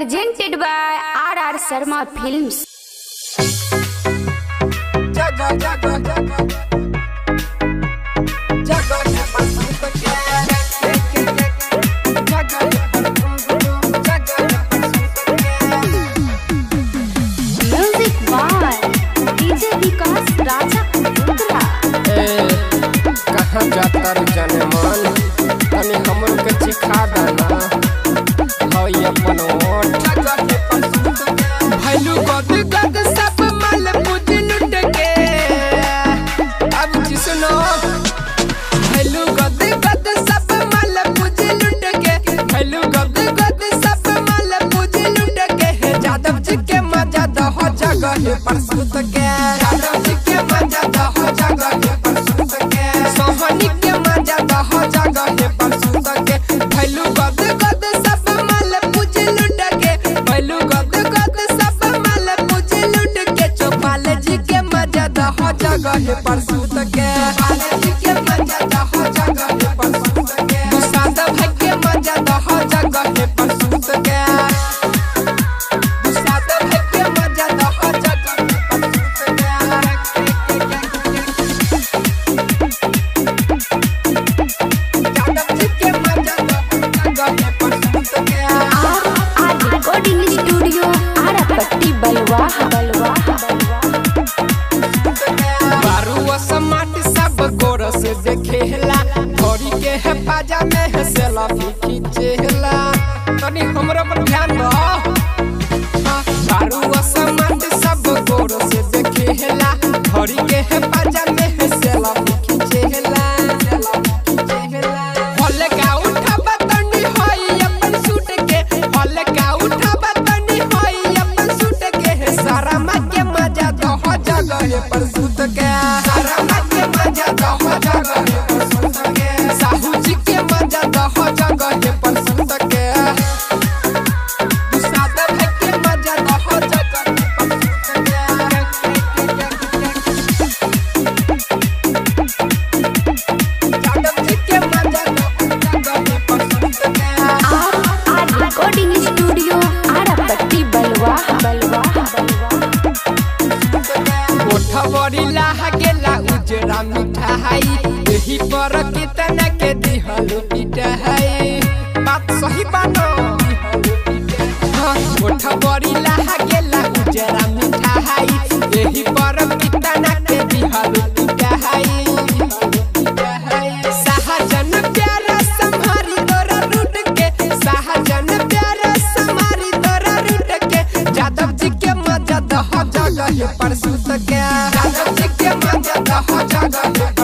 presented by R.R. Sharma Films. Music by DJ Vikas Raja Putra. कहाँ जाता रे जाने मन तनी हमन के चिखा देना हई अपन ओठ भैलू गद गद सब माल पूज लुट के अब जिसनो भैलू गद गद सब माल पूज लुट के भैलू गद गद सब माल पूज लुट के हे यादव जी के मजा दह जगह पर सुत के यादव जी के मजा दह जगह पर सुत के सोहनी के मजा दह जगह पर सुत के भैलू गद गद सब माल पूज लुट के भैलू गद गद सब माल पूज लुट के चौपाल जी के मजा दह जगह पर सुत के चौपाल जी के मजा दह जगह पर सुत के दुसाद भाई के मजा दह जगह पर सुत के दुसाद भाई के मजा दह जगह पर सुत के R.R. Recording Studio, Arapatti Balwa. Barua समाट सब गोर से देखेला घोड़ी के है पाजा में है सेल्फी खींचेला तनी हमरा पर ध्यान दो बारुआ समाट सब गोर से देखेला घोड़ी के है पाजा में है सेल्फी खींचेला हल का उठा बतनी होई अपन सूट के हल का उठा बतनी होई अपन सूट के है सारा मां के मजा दो जगह पर सूत के सारा मां के मजा दो जगह पर सूत के साहू जी के मजा दो जगह पर सूत के दुसाद भाई के मजा दो जगह पर सूत के यादव जी के मजा दो जगह पर सूत के R.R. Recording Studio, Arapatti Balwa. कोठवरी लाह गेला उजरा मिठाई एही पर कितना के दिहलो पिटाई बात सही बानो कोठवरी लाह गेला उजरा मिठाई एही पर कितना के दिहलो पिटाई सहजन प्यारा संभारी तोरा रूट के सहजन प्यारा संभारी तोरा रूट के यादव जी के मजा दह जगह पर सुत के यादव जी के मजा दह जगह